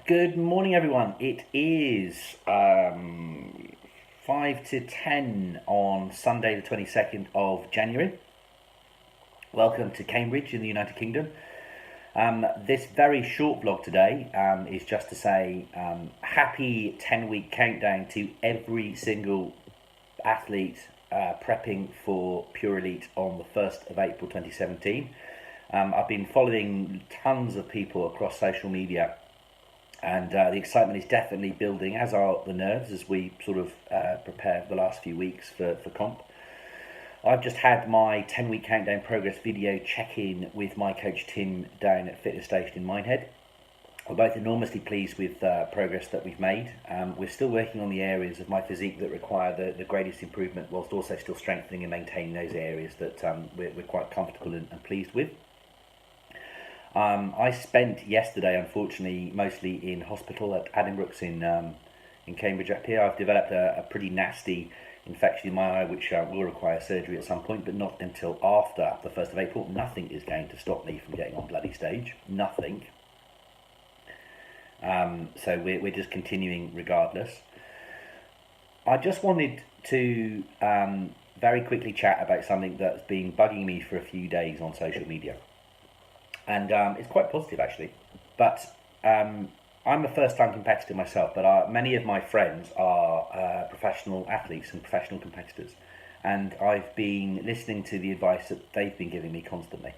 Good morning, everyone. It is 5 to 10 on Sunday, the 22nd of January. Welcome to Cambridge in the United Kingdom. This very short vlog today is just to say happy 10-week countdown to every single athlete prepping for Pure Elite on the 1st of April 2017. I've been following tons of people across social media, and the excitement is definitely building, as are the nerves, as we sort of prepare for the last few weeks for comp. I've just had my 10-week countdown progress video check-in with my coach Tim down at Fitness Station in Minehead. We're both enormously pleased with progress that we've made. We're still working on the areas of my physique that require the greatest improvement, whilst also still strengthening and maintaining those areas that we're quite comfortable and pleased with. I spent yesterday, unfortunately, mostly in hospital at Addenbrooke's in Cambridge up here. I've developed a pretty nasty infection in my eye, which will require surgery at some point, but not until after the 1st of April. Nothing is going to stop me from getting on bloody stage. Nothing. So we're just continuing regardless. I just wanted to very quickly chat about something that's been bugging me for a few days on social media. And it's quite positive, actually. But I'm a first-time competitor myself, but many of my friends are professional athletes and professional competitors. And I've been listening to the advice that they've been giving me constantly.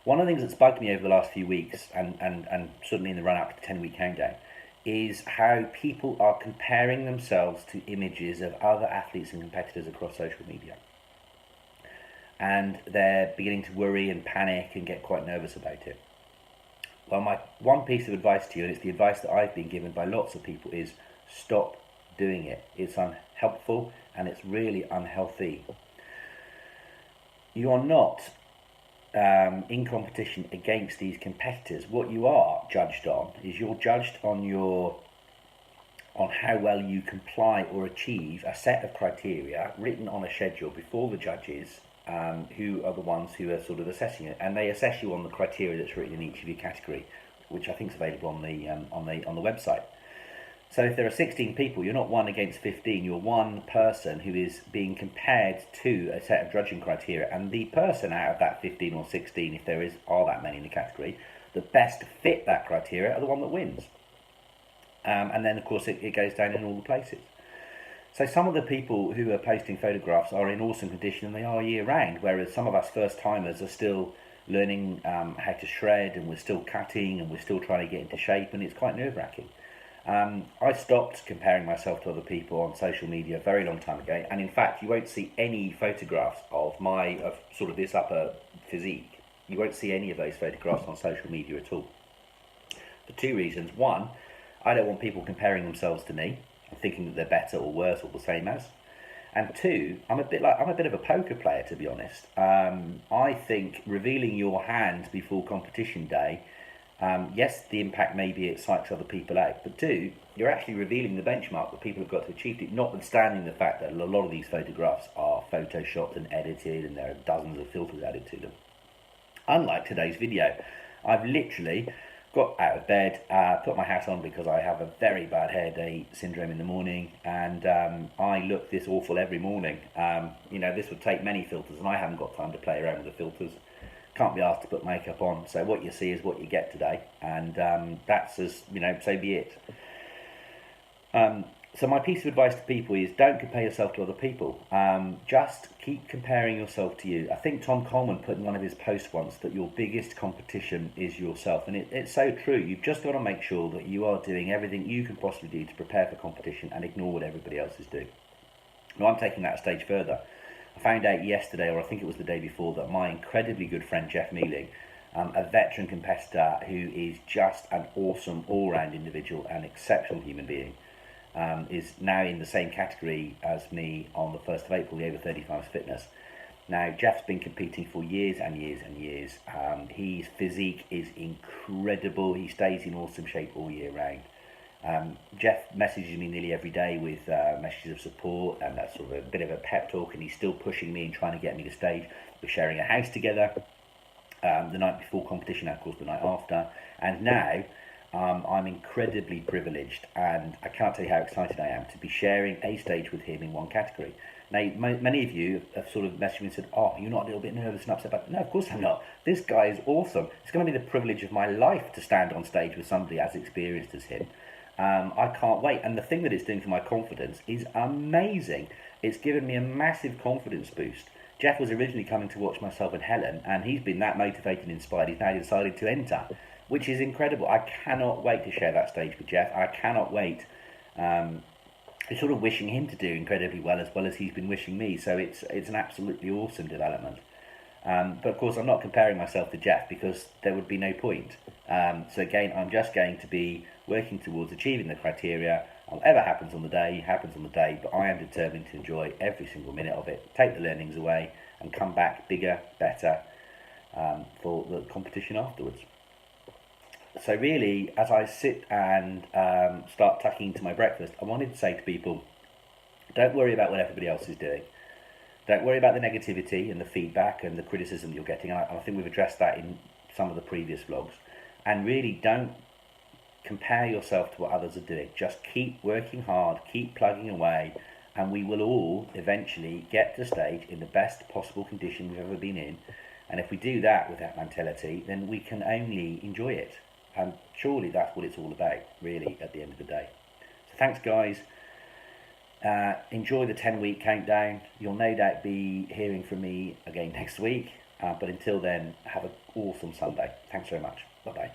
One of the things that's bugged me over the last few weeks, and certainly in the run-up to the 10-week countdown, is how people are comparing themselves to images of other athletes and competitors across social media. And they're beginning to worry and panic and get quite nervous about it. Well, my one piece of advice to you, and it's the advice that I've been given by lots of people, is stop doing it. It's unhelpful and it's really unhealthy. You are not in competition against these competitors. What you are judged on is you're judged on how well you comply or achieve a set of criteria written on a schedule before the judges, who are the ones who are sort of assessing it, and they assess you on the criteria that's written in each of your category, which I think is available on the website. So if there are 16 people, you're not 1 against 15. You're one person who is being compared to a set of judging criteria, and the person out of that 15 or 16, if there are that many in the category, that best fit that criteria are the one that wins. And then of course it goes down in all the places. So some of the people who are posting photographs are in awesome condition, and they are year round, whereas some of us first timers are still learning how to shred, and we're still cutting, and we're still trying to get into shape, and it's quite nerve-wracking. I stopped comparing myself to other people on social media a very long time ago, and in fact you won't see any photographs of sort of this upper physique. You won't see any of those photographs on social media at all. For two reasons. One, I don't want people comparing themselves to me, thinking that they're better or worse or the same as. And two, I'm a bit of a poker player, to be honest. I think revealing your hand before competition day, yes, the impact maybe it psychs other people out, but two, you're actually revealing the benchmark that people have got to achieve it, notwithstanding the fact that a lot of these photographs are photoshopped and edited, and there are dozens of filters added to them. Unlike today's video, I've literally got out of bed, put my hat on because I have a very bad hair day syndrome in the morning, and I look this awful every morning. This would take many filters, and I haven't got time to play around with the filters. Can't be asked to put makeup on, so what you see is what you get today, and that's as, so be it. So my piece of advice to people is don't compare yourself to other people. Just keep comparing yourself to you. I think Tom Coleman put in one of his posts once that your biggest competition is yourself, and it's so true. You've just got to make sure that you are doing everything you can possibly do to prepare for competition and ignore what everybody else is doing. Now I'm taking that a stage further. I found out yesterday, or I think it was the day before, that my incredibly good friend Jeff Mealing, a veteran competitor who is just an awesome all-round individual and exceptional human being, is now in the same category as me on the 1st of April, the over 35s fitness. Now, Jeff's been competing for years and years and years. His physique is incredible. He stays in awesome shape all year round. Jeff messages me nearly every day with messages of support, and that's sort of a bit of a pep talk, and he's still pushing me and trying to get me to stage. We're sharing a house together the night before competition, of course the night after, and now I'm incredibly privileged, and I can't tell you how excited I am to be sharing a stage with him in one category. Now, many of you have sort of messaged me and said, "Oh, you're not a little bit nervous and upset about it?" No, of course I'm not. This guy is awesome. It's going to be the privilege of my life to stand on stage with somebody as experienced as him. I can't wait. And the thing that it's doing for my confidence is amazing. It's given me a massive confidence boost. Jeff was originally coming to watch myself and Helen, and he's been that motivated and inspired, he's now decided to enter, which is incredible. I cannot wait to share that stage with Jeff. I cannot wait. It's sort of wishing him to do incredibly well as he's been wishing me. So it's an absolutely awesome development. But of course, I'm not comparing myself to Jeff because there would be no point. So again, I'm just going to be working towards achieving the criteria. Whatever happens on the day, happens on the day. But I am determined to enjoy every single minute of it, take the learnings away, and come back bigger, better for the competition afterwards. So really, as I sit and start tucking into my breakfast, I wanted to say to people, don't worry about what everybody else is doing. Don't worry about the negativity and the feedback and the criticism you're getting. I think we've addressed that in some of the previous vlogs. And really, don't compare yourself to what others are doing. Just keep working hard, keep plugging away, and we will all eventually get to stage in the best possible condition we've ever been in. And if we do that with that mentality, then we can only enjoy it. And surely that's what it's all about, really, at the end of the day. So thanks, guys. Enjoy the 10-week countdown. You'll no doubt be hearing from me again next week. But until then, have an awesome Sunday. Thanks very much. Bye-bye.